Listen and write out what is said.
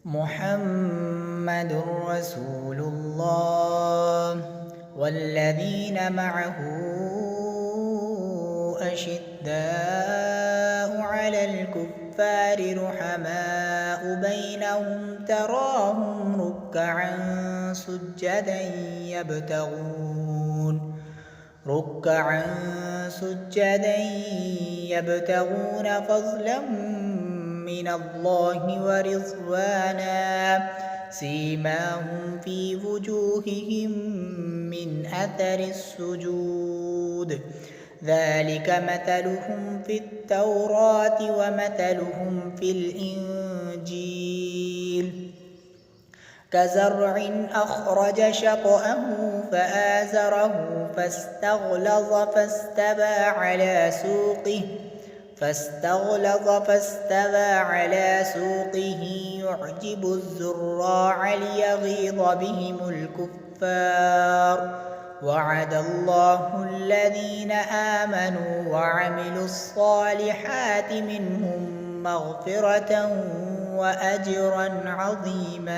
محمد رسول الله والذين معه أشداء على الكفار رحماء بينهم تراهم ركعا سجدا يبتغون فضلا من الله ورضوانا سيماهم في وجوههم من أثر السجود ذلك مثلهم في التوراة ومثلهم في الإنجيل كزرع أخرج شطأه فآزره فاستغلظ على سوقه يعجب الزراع ليغيظ بهم الكفار وعد الله الذين آمنوا وعملوا الصالحات منهم مغفرة وأجرا عظيما.